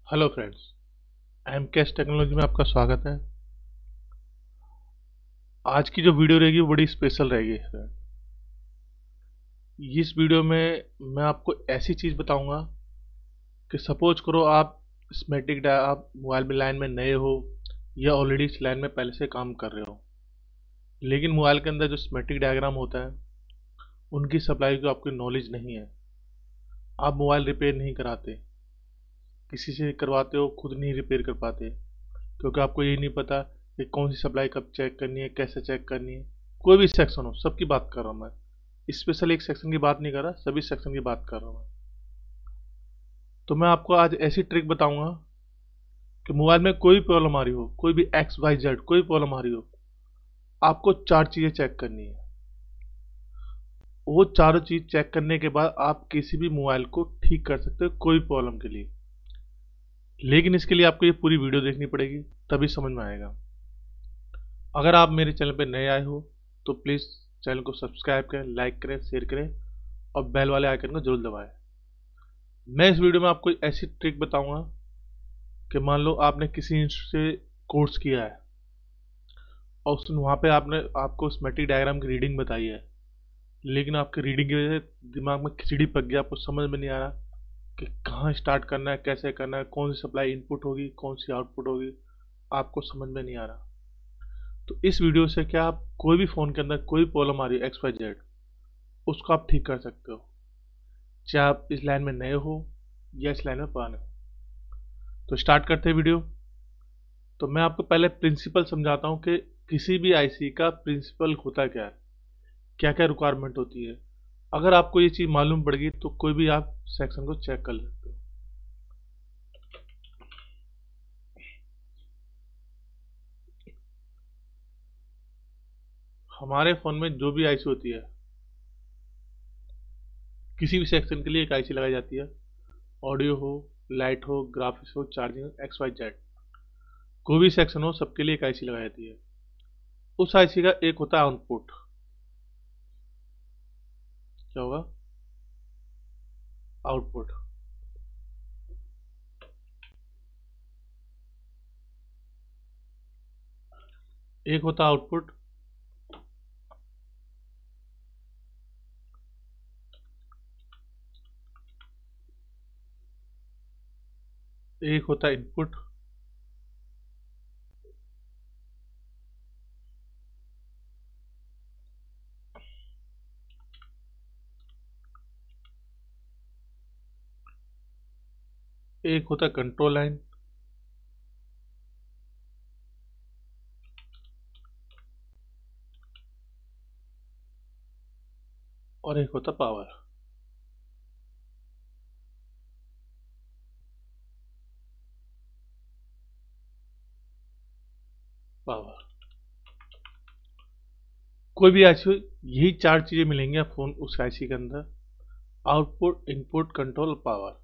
Hello friends, MKS technology में आपका स्वागत है। आज की जो वीडियो रहेगी वो बड़ी स्पेशल रहेगी। इस वीडियो में मैं आपको ऐसी चीज़ बताऊंगा कि सपोज करो आप आप मोबाइल में लाइन में नए हो या ऑलरेडी इस लाइन में पहले से काम कर रहे हो, लेकिन मोबाइल के अंदर जो स्कीमेटिक डायग्राम होता है उनकी सप्लाई की आपकी नॉलेज नहीं है। आप मोबाइल रिपेयर नहीं कराते, किसी से करवाते हो, खुद नहीं रिपेयर कर पाते क्योंकि आपको ये नहीं पता कि कौन सी सप्लाई कब चेक करनी है, कैसे चेक करनी है। कोई भी सेक्शन हो, सबकी बात कर रहा हूँ मैं, स्पेशल एक सेक्शन की बात नहीं कर रहा, सभी सेक्शन की बात कर रहा हूँ मैं। तो मैं आपको आज ऐसी ट्रिक बताऊंगा कि मोबाइल में कोई भी प्रॉब्लम आ रही हो, कोई भी XYZ कोई प्रॉब्लम आ रही हो, आपको चार चीज़ें चेक करनी है। वो चारों चीज़ चेक करने के बाद आप किसी भी मोबाइल को ठीक कर सकते हो कोई प्रॉब्लम के लिए। लेकिन इसके लिए आपको ये पूरी वीडियो देखनी पड़ेगी, तभी समझ में आएगा। अगर आप मेरे चैनल पर नए आए हो तो प्लीज़ चैनल को सब्सक्राइब करें, लाइक करें, शेयर करें और बेल वाले आइकन को जरूर दबाएं। मैं इस वीडियो में आपको ऐसी ट्रिक बताऊंगा कि मान लो आपने किसी इंस्टीट्यूट से कोर्स किया है और उस वहाँ पे आपने आपको स्कीमेटिक डायग्राम की रीडिंग बताई है, लेकिन आपकी रीडिंग की वजह से दिमाग में खिचड़ी पक गया, आपको समझ में नहीं आ रहा कि कहाँ स्टार्ट करना है, कैसे करना है, कौन सी सप्लाई इनपुट होगी, कौन सी आउटपुट होगी, आपको समझ में नहीं आ रहा। तो इस वीडियो से क्या आप कोई भी फ़ोन के अंदर कोई प्रॉब्लम आ रही है XYZ, उसको आप ठीक कर सकते हो, चाहे आप इस लाइन में नए हो या इस लाइन में पुराने हो। तो स्टार्ट करते हैं वीडियो। तो मैं आपको पहले प्रिंसिपल समझाता हूँ कि किसी भी आईसी का प्रिंसिपल होता क्या है, क्या क्या रिक्वायरमेंट होती है। अगर आपको ये चीज़ मालूम पड़ गई तो कोई भी आप सेक्शन को चेक कर सकते हो। हमारे फ़ोन में जो भी आईसी होती है, किसी भी सेक्शन के लिए एक आईसी लगाई जाती है। ऑडियो हो, लाइट हो, ग्राफिक्स हो, चार्जिंग हो, XYZ कोई भी सेक्शन हो, सबके लिए एक आईसी लगाई जाती है। उस आईसी का एक होता है आउटपुट। क्या होगा? आउटपुट। एक होता है आउटपुट, एक होता है इनपुट, एक होता है कंट्रोल लाइन, और एक होता है पावर। पावर कोई भी आईसी हो, यही चार चीजें मिलेंगी आप फोन उस आईसी के अंदर, आउटपुट, इनपुट, कंट्रोल, पावर।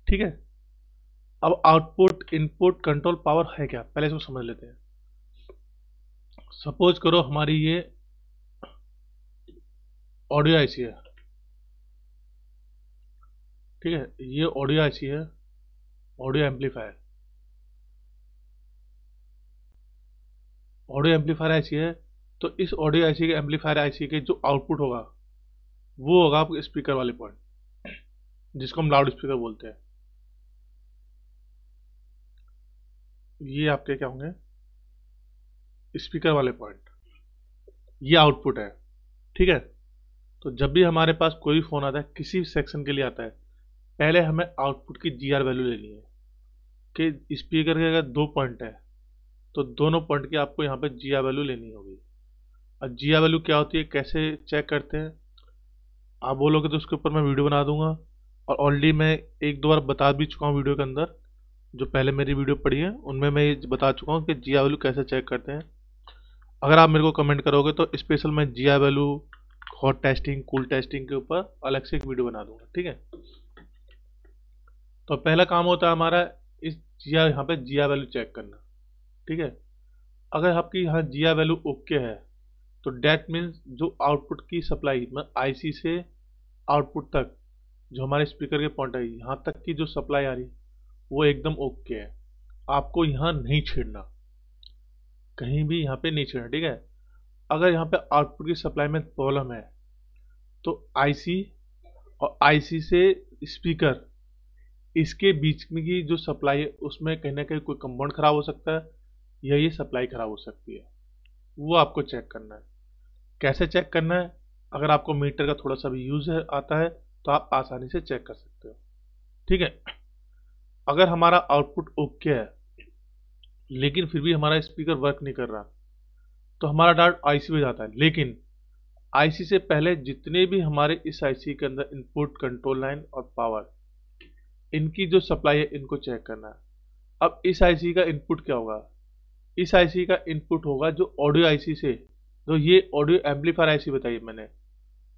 ठीक है। अब आउटपुट, इनपुट, कंट्रोल, पावर है क्या, पहले इसको समझ लेते हैं। सपोज करो हमारी ये ऑडियो आईसी है। ठीक है, ये ऑडियो आईसी है, audio amplifier. Audio amplifier IC है, तो इस ऑडियो आईसी के एम्पलीफायर आईसी के जो आउटपुट होगा वो होगा आपके स्पीकर वाले पॉइंट, जिसको हम लाउड स्पीकर बोलते हैं। ये आपके क्या होंगे? स्पीकर वाले पॉइंट। ये आउटपुट है। ठीक है। तो जब भी हमारे पास कोई फ़ोन आता है, किसी भी सेक्शन के लिए आता है, पहले हमें आउटपुट की GR वैल्यू लेनी है कि स्पीकर के अगर दो पॉइंट है तो दोनों पॉइंट की आपको यहाँ पे GR वैल्यू लेनी होगी। और GR वैल्यू क्या होती है, कैसे चेक करते हैं, आप बोलोगे तो उसके ऊपर मैं वीडियो बना दूंगा। और ऑलरेडी मैं एक दो बार बता भी चुका हूँ वीडियो के अंदर, जो पहले मेरी वीडियो पड़ी है उनमें मैं ये बता चुका हूँ कि GR वैल्यू कैसे चेक करते हैं। अगर आप मेरे को कमेंट करोगे तो स्पेशल मैं GR value, hot testing, cool testing के ऊपर अलग से एक वीडियो बना दूंगा। ठीक है। तो पहला काम होता है हमारा इस GR, यहाँ पे GR वैल्यू चेक करना। ठीक है। अगर आपकी यहाँ GR वैल्यू ओके है तो डेट मीन्स जो आउटपुट की सप्लाई, मतलब आईसी से आउटपुट तक जो हमारे स्पीकर के पॉइंट है यहाँ तक की जो सप्लाई आ रही है वो एकदम ओके है। आपको यहाँ नहीं छेड़ना, कहीं भी यहाँ पे नहीं छेड़ना, ठीक है। अगर यहाँ पे आउटपुट की सप्लाई में प्रॉब्लम है तो आईसी और आईसी से स्पीकर, इसके बीच में की जो सप्लाई है उसमें कहीं ना कहीं कोई कंपाउंड खराब हो सकता है या ये सप्लाई खराब हो सकती है। वो आपको चेक करना है। कैसे चेक करना है? अगर आपको मीटर का थोड़ा सा भी यूज है आता है तो आप आसानी से चेक कर सकते हो, ठीक है। अगर हमारा आउटपुट ओके है लेकिन फिर भी हमारा स्पीकर वर्क नहीं कर रहा तो हमारा डाउट आईसी में जाता है। लेकिन आईसी से पहले जितने भी हमारे इस आईसी के अंदर इनपुट, कंट्रोल लाइन और पावर, इनकी जो सप्लाई है इनको चेक करना है। अब इस आईसी का इनपुट क्या होगा? इस आईसी का इनपुट होगा जो ऑडियो आईसी से, जो ये ऑडियो एम्पलीफायर आईसी बताई मैंने।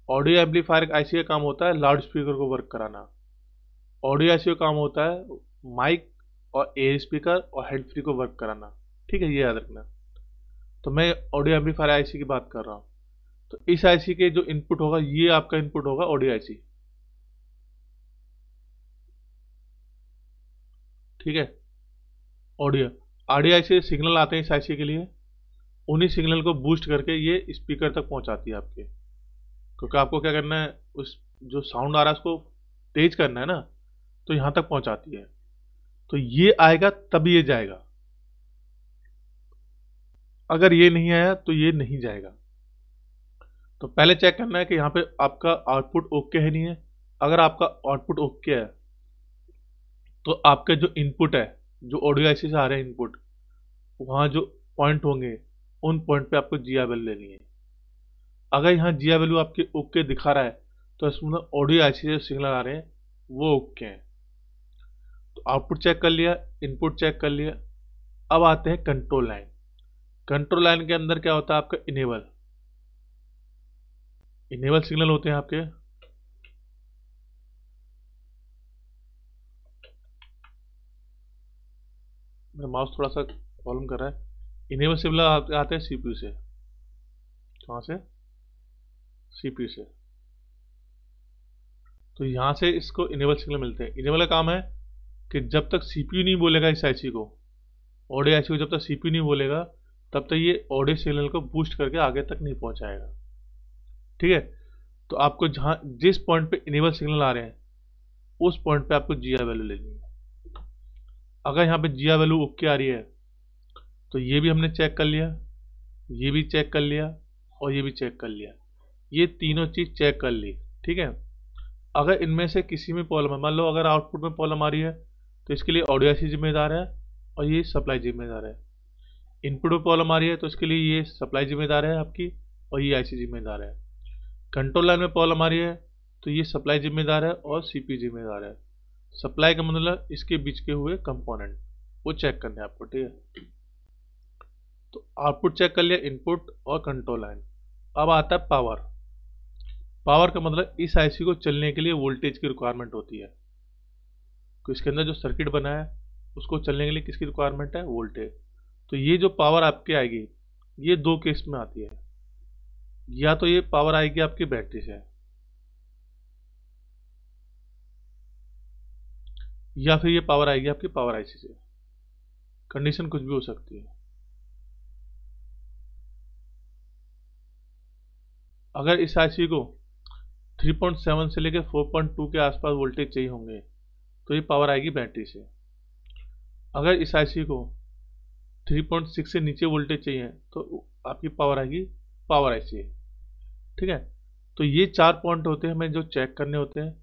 ऑडियो एम्पलीफायर आईसी का काम होता है लाउड स्पीकर को वर्क कराना। ऑडियो आईसी का काम होता है माइक और एयर स्पीकर और हेड फ्री को वर्क कराना, ठीक है, ये याद रखना। तो मैं ऑडियो एम्पलीफायर आईसी की बात कर रहा हूँ। तो इस आईसी के जो इनपुट होगा, ये आपका इनपुट होगा ऑडियो आईसी, ठीक है। ऑडियो ऑडियो आईसी से सिग्नल आते हैं इस आईसी के लिए, उन्हीं सिग्नल को बूस्ट करके ये स्पीकर तक पहुंचाती है आपके। क्योंकि आपको क्या करना है, उस जो साउंड आ रहा है उसको तेज करना है ना, तो यहां तक पहुंचाती है। तो ये आएगा तब ये जाएगा, अगर ये नहीं आया तो ये नहीं जाएगा। तो पहले चेक करना है कि यहाँ पे आपका आउटपुट ओके है नहीं है। अगर आपका आउटपुट ओके है तो आपके जो इनपुट है, जो ऑडियो आईसी से आ रहे हैं इनपुट, वहाँ जो पॉइंट होंगे उन पॉइंट पे आपको जीआ वैल्यू लेनी है। अगर यहाँ जीआ वैल्यू आपके ओके दिखा रहा है तो इसमें ऑडियो आईसी से सिग्नल आ रहे हैं वो ओके हैं। तो आउटपुट चेक कर लिया, इनपुट चेक कर लिया। अब आते हैं कंट्रोल लाइन। कंट्रोल लाइन के अंदर क्या होता है आपका इनेबल, इनेबल सिग्नल होते हैं आपके। मेरा माउस थोड़ा सा प्रॉब्लम कर रहा है। इनेबल सिग्नल आते हैं सीपीयू से। कहाँ से? सीपीयू से। तो यहां से इसको इनेबल सिग्नल मिलते हैं। इनेबल का काम है कि जब तक सीपीयू नहीं बोलेगा इस आईसी को, ऑडियो आईसी को जब तक सीपीयू नहीं बोलेगा तब तक ये ऑडियो सिग्नल को बूस्ट करके आगे तक नहीं पहुंचाएगा, ठीक है। तो आपको जहां जिस पॉइंट पे इनेबल सिग्नल आ रहे हैं उस पॉइंट पे आपको जीआ वैल्यू लेनी है। अगर यहाँ पे जीआ वैल्यू ओके आ रही है तो ये भी हमने चेक कर लिया, ये भी चेक कर लिया और ये भी चेक कर लिया। ये तीनों चीज चेक कर ली, ठीक है। अगर इनमें से किसी में प्रॉब्लम है, मान लो अगर आउटपुट में प्रॉब्लम आ रही है तो इसके लिए ऑडियो आईसी जिम्मेदार है और ये सप्लाई जिम्मेदार है। इनपुट में प्रॉब्लम आ रही है तो इसके लिए ये सप्लाई जिम्मेदार है आपकी और ये आईसी जिम्मेदार है। कंट्रोल लाइन में प्रॉब्लम आ रही है तो ये सप्लाई जिम्मेदार है और सीपीयू जिम्मेदार है। सप्लाई का मतलब इसके बीच के हुए कंपोनेंट, वो चेक करने हैं आपको, ठीक है। तो आउटपुट चेक कर लिया, इनपुट और कंट्रोल लाइन। अब आता है पावर। पावर का मतलब इस आईसी को चलने के लिए वोल्टेज की रिक्वायरमेंट होती है। तो इसके अंदर जो सर्किट बना है उसको चलने के लिए किसकी रिक्वायरमेंट है? वोल्टेज। तो ये जो पावर आपके आएगी ये दो केस में आती है। या तो ये पावर आएगी आपकी बैटरी से या फिर ये पावर आएगी आपकी पावर आईसी से। कंडीशन कुछ भी हो सकती है। अगर इस आईसी को 3.7 से लेकर 4.2 के आसपास वोल्टेज चाहिए होंगे तो ये पावर आएगी बैटरी से। अगर इस आईसी को 3.6 से नीचे वोल्टेज चाहिए तो आपकी पावर आएगी पावर आईसी, ठीक है। तो ये 4 पॉइंट होते हैं हमें जो चेक करने होते हैं।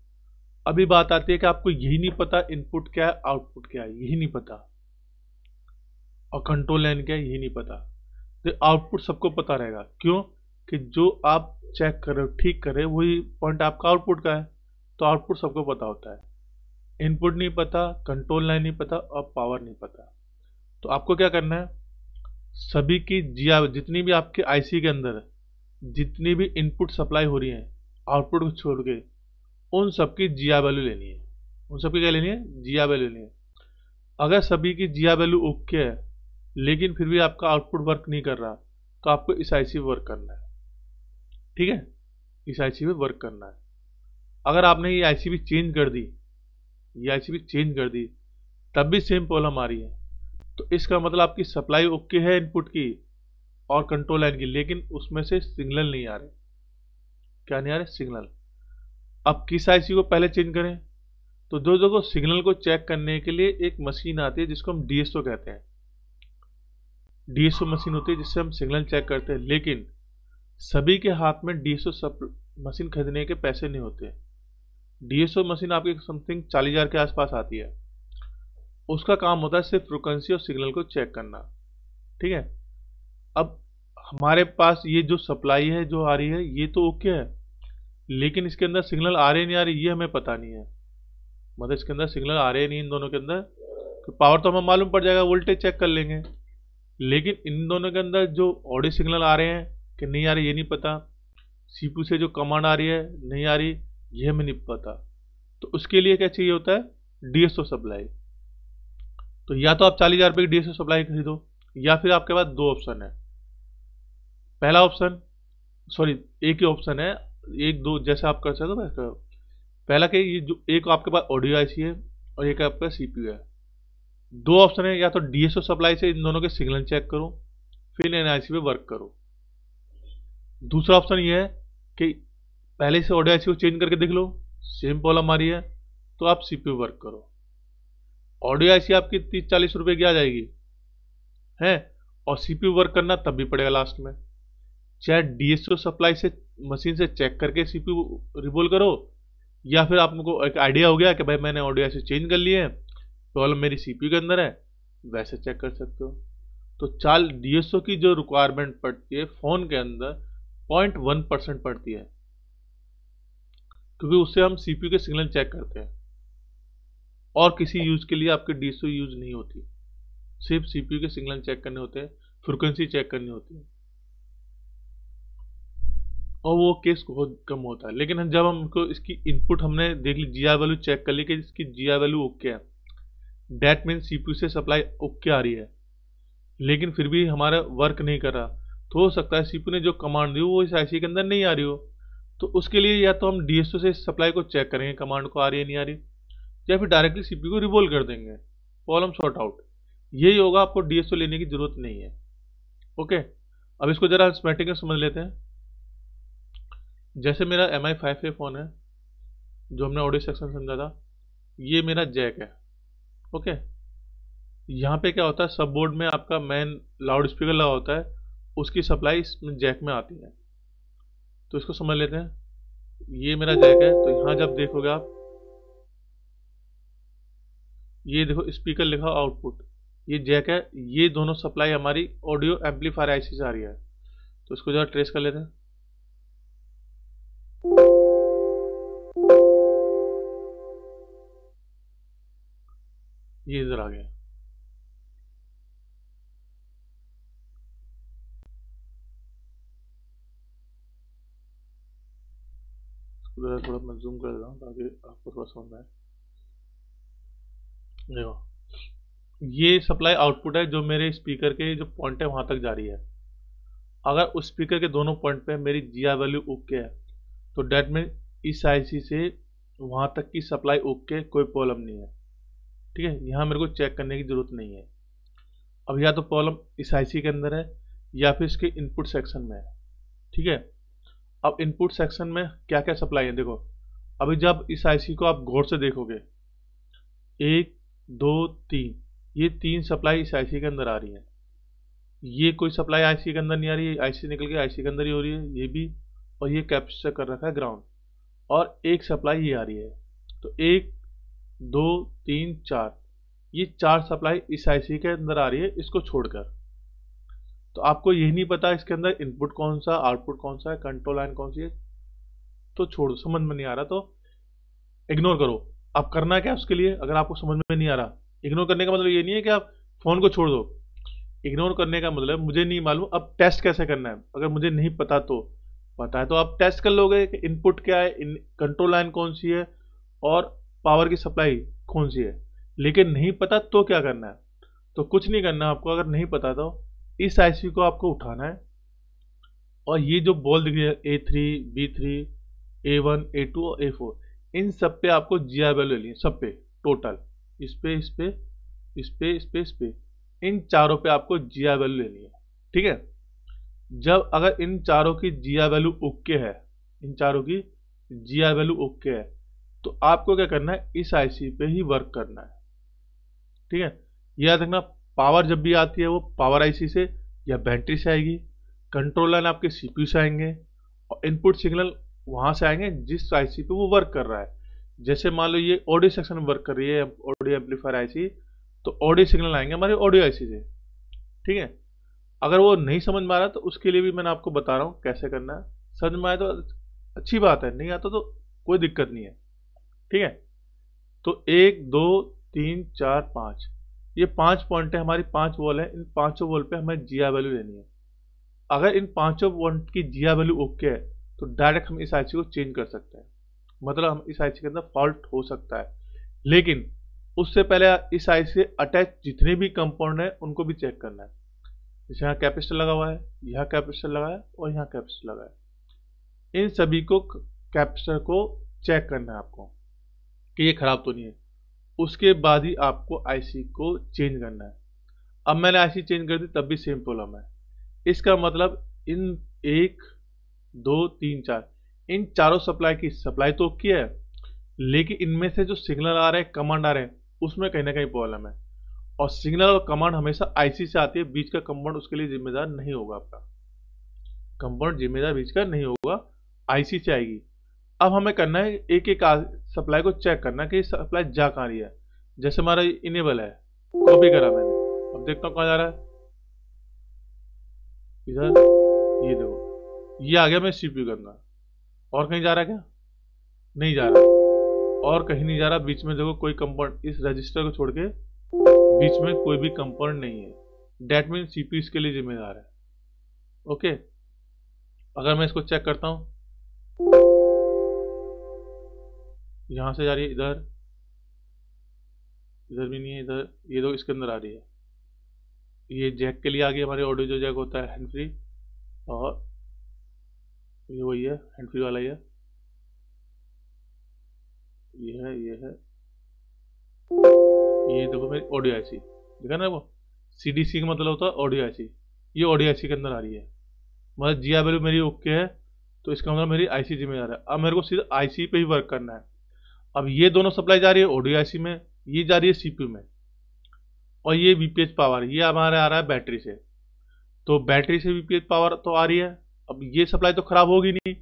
अभी बात आती है कि आपको यही नहीं पता इनपुट क्या है आउटपुट क्या है, यही नहीं पता, और कंट्रोल लाइन क्या है यही नहीं पता। तो आउटपुट सबको पता रहेगा, क्यों? कि जो आप चेक कर रहे हो, ठीक कर रहे हो, वही पॉइंट आपका आउटपुट का है। तो आउटपुट सबको पता होता है। इनपुट नहीं पता, कंट्रोल लाइन नहीं पता और पावर नहीं पता। तो आपको क्या करना है, सभी की जिया, जितनी भी आपके आईसी के अंदर जितनी भी इनपुट सप्लाई हो रही है आउटपुट को छोड़ के, उन सबकी जिया वैल्यू लेनी है। उन सबकी क्या लेनी है? जिया वैल्यू लेनी है। अगर सभी की जिया वैल्यू ओके है लेकिन फिर भी आपका आउटपुट वर्क नहीं कर रहा तो आपको इस आईसी पे वर्क करना है, ठीक है। इस आईसी पे वर्क करना है। अगर आपने ये आईसी भी चेंज कर दी, ये आईसी भी चेंज कर दी तब भी सेम प्रॉब्लम आ रही है। तो इसका मतलब आपकी सप्लाई ओके है इनपुट की और कंट्रोल लाइन की, लेकिन उसमें से सिग्नल नहीं आ रहे। क्या नहीं आ रहे? सिग्नल। अब किस आईसी को पहले चेंज करें? तो दोस्तों सिग्नल को चेक करने के लिए एक मशीन आती है जिसको हम डीएसओ कहते हैं। डीएसओ मशीन होती है जिससे हम सिग्नल चेक करते हैं, लेकिन सभी के हाथ में डीएसओ मशीन खरीदने के पैसे नहीं होते। डीएसओ मशीन आपकी समथिंग 40,000 के आसपास आती है। उसका काम होता है सिर्फ फ्रिक्वेंसी और सिग्नल को चेक करना। ठीक है। अब हमारे पास ये जो सप्लाई है जो आ रही है ये तो ओके है, लेकिन इसके अंदर सिग्नल आ रहे नहीं आ रहे ये हमें पता नहीं है। मतलब इसके अंदर सिग्नल आ रहे नहीं इन दोनों के अंदर, तो पावर तो हमें मालूम पड़ जाएगा, वोल्टेज चेक कर लेंगे, लेकिन इन दोनों के अंदर जो ऑडियो सिग्नल आ रहे हैं कि नहीं आ रहे ये नहीं पता। सीपीयू से जो कमांड आ रही है नहीं आ रही ये हमें नहीं पता। तो उसके लिए क्या चाहिए होता है? DSO supply. तो या तो आप 40,000 रुपये की डीएसओ सप्लाई खरीदो, या फिर आपके पास दो ऑप्शन है। पहला ऑप्शन, सॉरी एक ही ऑप्शन है, एक दो जैसे आप कर सकते हो। पहला कि ये जो एक आपके पास ऑडियो आईसी है और एक आपका सीपीयू है। दो ऑप्शन है, या तो डीएसओ सप्लाई से इन दोनों के सिग्नल चेक करो फिर एनआईसी पे वर्क करो। दूसरा ऑप्शन ये है कि पहले से ऑडियो आईसी को चेंज करके देख लो, सेम प्रॉब्लम आ रही है तो आप सीपीयू वर्क करो। ऑडियो आईसी आपकी 30-40 रुपए की आ जाएगी है, और सीपीयू वर्क करना तब भी पड़ेगा लास्ट में। चाहे डीएसओ सप्लाई से मशीन से चेक करके सीपीयू रिबोल करो, या फिर आपको एक आइडिया हो गया कि भाई मैंने ऑडियो आईसी चेंज कर लिए है, प्रॉब्लम मेरी सीपीयू के अंदर है, वैसे चेक कर सकते हो। तो चाल डीएसओ की जो रिक्वायरमेंट पड़ती है फोन के अंदर 0.1% पड़ती है, क्योंकि उससे हम सीपीयू के सिग्नल चेक करते हैं और किसी यूज के लिए आपकी डीएसओ यूज नहीं होती, सिर्फ सीपीयू के सिग्नल चेक करने होते हैं, फ्रिक्वेंसी चेक करनी होती है, और वो केस बहुत कम होता है। लेकिन जब हमको इसकी इनपुट हमने देख ली, जीआर वैल्यू चेक कर ली कि इसकी जीआर वैल्यू ओके है, डेट मीन सीपीयू से सप्लाई ओके आ रही है, लेकिन फिर भी हमारा वर्क नहीं कर रहा, तो हो सकता है सीपीयू ने जो कमांड दी वो इस आईसी के अंदर नहीं आ रही हो। तो उसके लिए या तो हम डीएसओ से सप्लाई को चेक करेंगे कमांड को आ रही है नहीं आ रही, या फिर डायरेक्टली सीपीयू को रिवोल्व कर देंगे, प्रॉब्लम सॉर्ट आउट। यही होगा, आपको डीएसओ लेने की जरूरत नहीं है। ओके, अब इसको जरा स्कीमेटिक में समझ लेते हैं। जैसे मेरा MI5A फोन है जो हमने ऑडियो सेक्शन समझा था, ये मेरा जैक है। ओके, यहाँ पे क्या होता है, सब बोर्ड में आपका मेन लाउड स्पीकर लगा होता है, उसकी सप्लाई इस जैक में आती है। तो इसको समझ लेते हैं। ये मेरा जैक है, तो यहाँ जब देखोगे आप, ये देखो स्पीकर लिखा आउटपुट, ये जैक है, ये दोनों सप्लाई हमारी ऑडियो एम्पलीफायर आईसी से आ रही है। तो इसको जरा ट्रेस कर लेते हैं। ये इधर आ गया। थोड़ा मैं जूम कर देता हूँ ताकि आपको थोड़ा समझ में आए। देखो ये सप्लाई आउटपुट है जो मेरे स्पीकर के जो पॉइंट है वहां तक जा रही है। अगर उस स्पीकर के दोनों पॉइंट पे मेरी जीआर वैल्यू ओके है, तो डेट मीन इस आईसी से वहां तक की सप्लाई ओके, कोई प्रॉब्लम नहीं है। ठीक है, यहाँ मेरे को चेक करने की जरूरत नहीं है। अब या तो प्रॉब्लम इस आईसी के अंदर है या फिर इसके इनपुट सेक्शन में है। ठीक है, अब इनपुट सेक्शन में क्या क्या सप्लाई है देखो। अभी जब इस आईसी को आप गौर से देखोगे, 1 2 3, ये 3 सप्लाई इस आईसी के अंदर आ रही है। ये कोई सप्लाई आईसी के अंदर नहीं आ रही है, आईसी निकल के आईसी के अंदर ही हो रही है, ये भी, और ये कैप्चर कर रखा है ग्राउंड, और एक सप्लाई ये आ रही है। तो 1 2 3 4, ये 4 सप्लाई इस आईसी के अंदर आ रही है, इसको छोड़कर। तो आपको यही नहीं पता इसके अंदर इनपुट कौन सा, आउटपुट कौन सा है, कंट्रोल लाइन कौन सी है, तो छोड़ दो, समझ में नहीं आ रहा तो इग्नोर करो। अब करना क्या उसके लिए, अगर आपको समझ में नहीं आ रहा, इग्नोर करने का मतलब ये नहीं है कि आप फोन को छोड़ दो। इग्नोर करने का मतलब मुझे नहीं मालूम, अब टेस्ट कैसे करना है। अगर मुझे नहीं पता तो पता है तो आप टेस्ट कर लोगे कि इनपुट क्या है, कंट्रोल लाइन कौन सी है, और पावर की सप्लाई कौन सी है। लेकिन नहीं पता तो क्या करना है, तो कुछ नहीं करना आपको। अगर नहीं पता तो इस आईसी को आपको उठाना है, और ये जो बॉल दिख रही है A3 B3 A1 A2 और A4, इन सब पे आपको जीआर वैल्यू लेनी है, सब पे टोटल, इस पे इस पे इन चारों पे आपको जीआर वैल्यू लेनी है। ठीक है, जब अगर इन चारों की जीआर वैल्यू ओके है, इन चारों की जीआर वैल्यू ओके है, तो आपको क्या करना है, इस आईसी पे ही वर्क करना है। ठीक है, याद रखना, पावर जब भी आती है वो पावर आईसी से या बैटरी से आएगी, कंट्रोल लाइन आपके सीपीयू से आएंगे, और इनपुट सिग्नल वहां से आएंगे जिस आईसी पे वो वर्क कर रहा है। जैसे मान लो ये ऑडियो सेक्शन में वर्क कर रही है, ऑडियो एम्पलीफायर आईसी, तो ऑडियो सिग्नल आएंगे हमारे ऑडियो आईसी से। ठीक है, अगर वो नहीं समझ में आ रहा तो उसके लिए भी मैंने आपको बता रहा हूँ कैसे करना है। समझ में आए तो अच्छी बात है, नहीं आता तो कोई दिक्कत नहीं है। ठीक है, तो 1 2 3 4 5 ये 5 पॉइंट है, हमारी 5 वॉल है। इन पांचों वॉल पे हमें जीआर वैल्यू लेनी है। अगर इन पांचों पॉइंट की जीआर वैल्यू ओके है तो डायरेक्ट हम इस आईसी को चेंज कर सकते हैं। मतलब हम इस आईसी के अंदर फॉल्ट हो सकता है, लेकिन उससे पहले इस आईसी से अटैच जितने भी कंपाउंड है उनको भी चेक करना है। जैसे यहाँ कैपेसिटर लगा हुआ है, यहाँ कैपेसिटर लगा है और यहाँ कैपेसिटर लगा है, इन सभी को कैपेसिटर को चेक करना है आपको कि ये खराब तो नहीं है। उसके बाद ही आपको आईसी को चेंज करना है। अब मैंने आईसी चेंज कर दी तब भी सेम प्रॉब्लम है। इसका मतलब इन 1 2 3 4 इन चारों सप्लाई की सप्लाई तो ओके है, लेकिन इनमें से जो सिग्नल आ रहे हैं, कमांड आ रहे हैं, उसमें कहीं ना कहीं प्रॉब्लम है। और सिग्नल और कमांड हमेशा आईसी से आती है, बीच का कंपाउंड उसके लिए जिम्मेदार नहीं होगा। आपका कंपाउंड जिम्मेदार बीच का नहीं होगा, आईसी से आएगी। अब हमें करना है एक एक सप्लाई को चेक करना कि सप्लाई जा कहाँ रही है। जैसे हमारा इनेबल है, कॉपी करा मैंने, अब देखता हूँ कहाँ जा रहा है, इधर, ये देखो ये आ गया मैं सीपीयू के अंदर। और कहीं जा रहा है क्या? नहीं जा रहा, और कहीं नहीं जा रहा। बीच में देखो कोई कंपाउंड, इस रजिस्टर को छोड़ के बीच में कोई भी कंपाउंड नहीं है। डेट मीन सीपीयू इसके लिए जिम्मेदार है। ओके, अगर मैं इसको चेक करता हूं, यहां से जा रही है इधर, इधर भी नहीं है, इधर ये दो इसके अंदर आ रही है। ये जैक के लिए आ गई, हमारे ऑडियो जो जैक होता है हैंड फ्री, और ये वही है हैंड फ्री वाला, ये है ये देखो मेरी ऑडियो आईसी, देखा ना, वो सीडीसी का मतलब होता है ऑडियो आईसी। ये ऑडियो आईसी के अंदर आ रही है, मतलब जीआर वैल्यू मेरी ओके है, तो इसका मतलब मेरी आईसी जिम्मेदार है। अब मेरे को सीधा आईसी पे ही वर्क करना है। अब ये दोनों सप्लाई जा रही है ऑडियो आईसी में, ये जा रही है सीपीयू में, और ये वीपीएच पावर ये हमारे आ रहा है बैटरी से। तो बैटरी से वीपीएच पावर तो आ रही है। अब ये सप्लाई तो खराब होगी नहीं,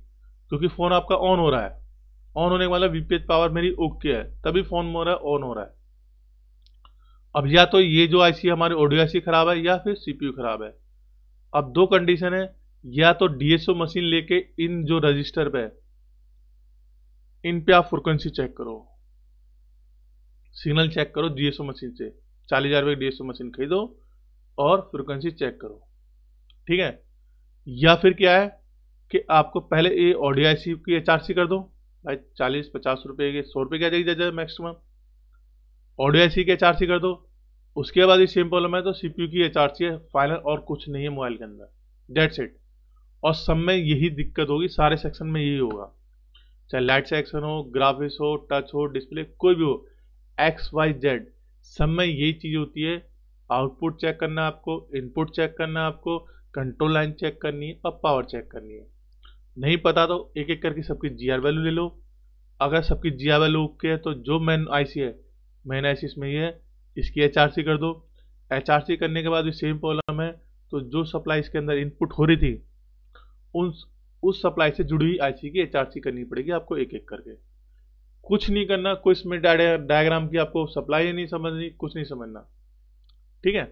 क्योंकि फोन आपका ऑन हो रहा है। ऑन होने का मतलब वीपीएच पावर मेरी ओके है, तभी फोन मेरा ऑन हो रहा है। अब या तो ये जो आईसी हमारी ऑडियो आईसी खराब है, या फिर सीपीयू खराब है। अब दो कंडीशन है, या तो डीएसओ मशीन लेके इन जो रजिस्टर पे, इन पे आप फ्रिक्वेंसी चेक करो, सिग्नल चेक करो डीएसओ मशीन से। 40,000 रुपये डीएसओ मशीन खरीदो और फ्रिक्वेंसी चेक करो। ठीक है, या फिर क्या है कि आपको पहले ये ऑडियो आईसी की एचआरसी कर दो भाई, 40-50 रुपये के 100 रुपये क्या जाएगी मैक्सिमम। ऑडियो आईसी की एचआरसी कर दो, उसके बाद ये सेम प्रॉब्लम है तो सीपीयू की एचआरसी है फाइनल, और कुछ नहीं है मोबाइल के अंदर, डेट्स इट। और सब में यही दिक्कत होगी, सारे सेक्शन में यही होगा, चाहे लाइट सेक्शन हो, ग्राफिक्स हो, टच हो, डिस्प्ले कोई भी हो, XYZ सब में यही चीज होती है। आउटपुट चेक करना है आपको, इनपुट चेक करना है आपको, कंट्रोल लाइन चेक करनी है और पावर चेक करनी है। नहीं पता तो एक एक करके सबकी जीआर वैल्यू ले लो। अगर सबकी जीआर वैल्यू ओके है तो जो मेन आईसी है, मेन आईसी इसमें ये है, इसकी एचआरसी कर दो। एचआरसी करने के बाद भी सेम प्रॉब्लम है, तो जो सप्लाई इसके अंदर इनपुट हो रही थी उस सप्लाई से जुड़ी हुई आईसी की एचआरसी करनी पड़ेगी आपको एक एक करके। कुछ नहीं करना, कोई इसमें डायग्राम की आपको सप्लाई नहीं समझनी, कुछ नहीं समझना। ठीक है,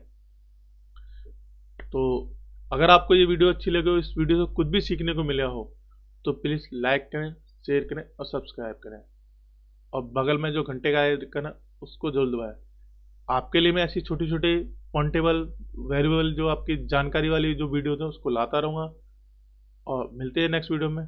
तो अगर आपको ये वीडियो अच्छी लगे हो, इस वीडियो से कुछ भी सीखने को मिला हो, तो प्लीज लाइक करें, शेयर करें और सब्सक्राइब करें, और बगल में जो घंटे का आइकन है उसको जरूर दबाएं। आपके लिए मैं ऐसी छोटी छोटी पॉइंटेबल वेरिएबल जो आपकी जानकारी वाली जो वीडियो है उसको लाता रहूंगा। और मिलते हैं नेक्स्ट वीडियो में।